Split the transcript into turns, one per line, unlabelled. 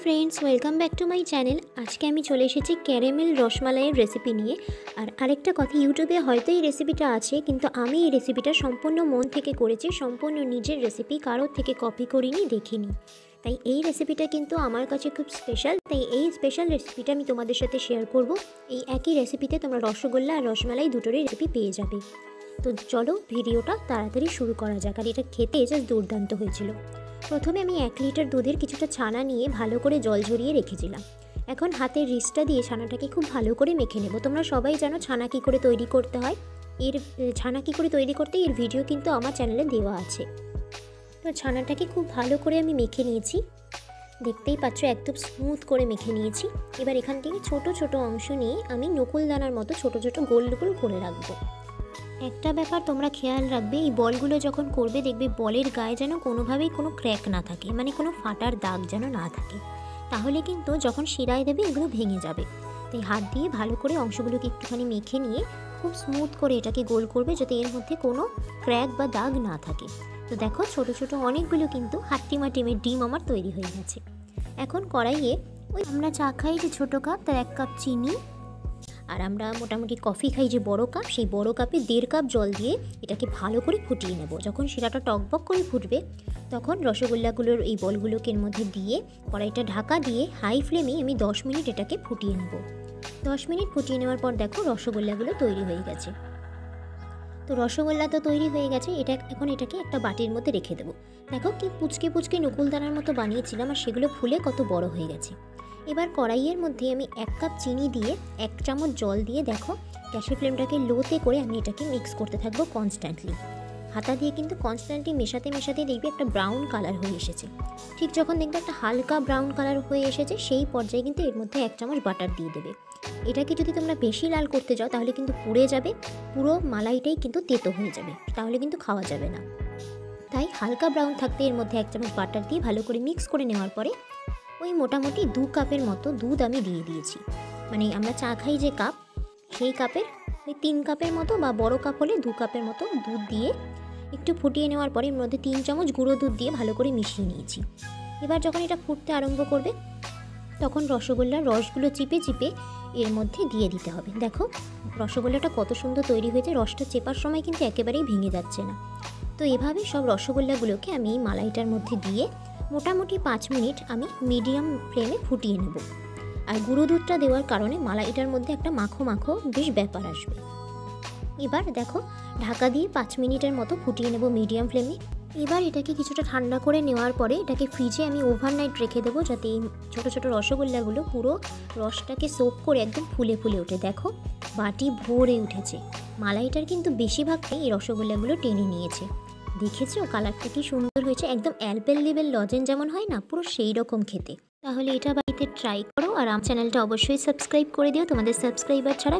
Friends welcome back to my channel. आज के आमी चले एसेছি ক্যারামেল রসমালাইয়ের রেসিপি নিয়ে। আর আরেকটা কথা, ইউটিউবে হয়তো এই রেসিপিটা আছে, কিন্তু আমি এই রেসিপিটা সম্পূর্ণ মন থেকে করেছি, সম্পূর্ণ নিজের রেসিপি, কারোর থেকে কপি করিনি, দেখিনি। তাই এই রেসিপিটা কিন্তু আমার কাছে খুব স্পেশাল। তাই এই স্পেশাল রেসিপিটা আমি তোমাদের সাথে শেয়ার করব। এই একই রেসিপিতে তোমরা রসগোল্লা আর রসমালাই দুটোরই রেসিপি পেয়ে যাবে। তো চলো ভিডিওটা তাড়াতাড়ি শুরু করা যাক। আর এটা খেতে জাস্ট দুর্দান্ত হয়েছিল। প্রথমে আমি 1 লিটার দুধের কিছুটা ছানা নিয়ে ভালো করে জল ঝরিয়ে রেখেছিলাম। এখন হাতের রিস্টটা দিয়ে ছানাটাকে খুব ভালো করে মেখে নেব। তোমরা সবাই জানো ছানা কী করে তৈরি করতে হয়। ছানা কী করে তৈরি করতে এর ভিডিও কিন্তু আমার চ্যানেলে দেওয়া আছে। তো ছানাটাকে খুব ভালো করে আমি মেখে নিয়েছি, দেখতেই পাচ্ছ একদম স্মুথ করে মেখে নিয়েছি। এবার এখান থেকে ছোট ছোট অংশ নিয়ে আমি নকুলদানার মতো ছোট ছোট গোল গোল করে রাখবো। একটা ব্যাপার তোমরা খেয়াল রাখবে, এই বলগুলো যখন করবে দেখবে বলের গায়ে যেন কোনোভাবেই কোনো ক্র্যাক না থাকে, মানে কোনো ফাটার দাগ যেন না থাকে, তাহলে কিন্তু যখন শিরায় দেবে এগুলো ভেঙে যাবে। তাই হাত দিয়ে ভালো করে অংশগুলোকে একটুখানি মেখে নিয়ে খুব স্মুথ করে এটাকে গোল করবে, যাতে এর মধ্যে কোনো ক্র্যাক বা দাগ না থাকে। তো দেখো ছোট ছোট অনেকগুলো কিন্তু হাট্টিমা টিমের ডিম আমার তৈরি হয়ে গেছে। এখন কড়াইয়ে ওই আমরা চা খাই যে ছোটো কাপ, তার 1 কাপ চিনি, আর আমরা মোটামুটি কফি খাই যে বড় কাপ, সেই বড় কাপে 1.5 কাপ জল দিয়ে এটাকে ভালো করে ফুটিয়ে নেব। যখন শিরাটা টকবক করে ফুটবে তখন রসগোল্লাগুলোর এই বলগুলোকে এর মধ্যে দিয়ে কড়াইটা ঢাকা দিয়ে হাই ফ্লেমে আমি 10 মিনিট এটাকে ফুটিয়ে নেব। 10 মিনিট ফুটিয়ে নেওয়ার পর দেখো রসগোল্লাগুলো তৈরি হয়ে গেছে। তো রসগোল্লা তো তৈরি হয়ে গেছে, এখন এটাকে একটা বাটির মধ্যে রেখে দেবো। দেখো কি পুচকে পুচকে নকুলদানার মতো বানিয়েছিলাম, আর সেগুলো ফুলে কত বড় হয়ে গেছে। এবার কড়াইয়ের মধ্যে আমি 1 কাপ চিনি দিয়ে 1 চামচ জল দিয়ে দেখো গ্যাসের ফ্লেমটাকে লোতে করে আমি এটাকে মিক্স করতে থাকবো কনস্ট্যান্টলি। হাতা দিয়ে কিন্তু কনস্ট্যান্টলি মেশাতে মেশাতে দেখবে একটা ব্রাউন কালার হয়ে এসেছে। ঠিক যখন দেখবে একটা হালকা ব্রাউন কালার হয়ে এসেছে সেই পর্যায়ে কিন্তু এর মধ্যে 1 চামচ বাটার দিয়ে দেবে। এটাকে যদি তোমরা বেশি লাল করতে যাও তাহলে কিন্তু পুড়ে যাবে, পুরো মালাইটাই কিন্তু তেতো হয়ে যাবে, তাহলে কিন্তু খাওয়া যাবে না। তাই হালকা ব্রাউন থাকতে এর মধ্যে 1 চামচ বাটার দিয়ে ভালো করে মিক্স করে নেওয়ার পরে ওই মোটামুটি 2 কাপের মতো দুধ আমি দিয়ে দিয়েছি। মানে আমরা চা খাই যে কাপ, সেই কাপের ওই 3 কাপের মতো, বা বড় কাপ হলে 2 কাপের মতো দুধ দিয়ে একটু ফুটিয়ে নেওয়ার পরে এর মধ্যে 3 চামচ গুঁড়ো দুধ দিয়ে ভালো করে মিশিয়ে নিয়েছি। এবার যখন এটা ফুটতে আরম্ভ করবে তখন রসগোল্লার রসগুলো চিপে চিপে এর মধ্যে দিয়ে দিতে হবে। দেখো রসগোল্লাটা কত সুন্দর তৈরি হয়েছে, রসটা চেপার সময় কিন্তু একেবারেই ভেঙে যাচ্ছে না। তো এভাবে সব রসগোল্লাগুলোকে আমি এই মালাইটার মধ্যে দিয়ে মোটামুটি 5 মিনিট আমি মিডিয়াম ফ্লেমে ফুটিয়ে নেব। আর গুঁড়ো দুধটা দেওয়ার কারণে মালাইটার মধ্যে একটা মাখো মাখো বেশ ব্যাপার আসবে। এবার দেখো ঢাকা দিয়ে 5 মিনিটের মতো ফুটিয়ে নেব মিডিয়াম ফ্লেমে। এবার এটাকে কিছুটা ঠান্ডা করে নেওয়ার পরে এটাকে ফ্রিজে আমি ওভারনাইট রেখে দেবো, যাতে এই ছোটো ছোটো রসগোল্লাগুলো পুরো রসটাকে সোক করে একদম ফুলে ফুলে ওঠে। দেখো বাটি ভরে উঠেছে, মালাইটার কিন্তু বেশিরভাগটাই এই রসগোল্লাগুলো টেনে নিয়েছে। দেখেছো কালারটা কি সুন্দর হয়েছে, একদম অ্যালপেনলিবেল লজেন যেমন হয় না, পুরো সেই রকম খেতে। তাহলে এটা বাড়িতে ট্রাই করো, আর আমার চ্যানেলটা অবশ্যই সাবস্ক্রাইব করে দিও। তোমাদের সাবস্ক্রাইবার ছাড়া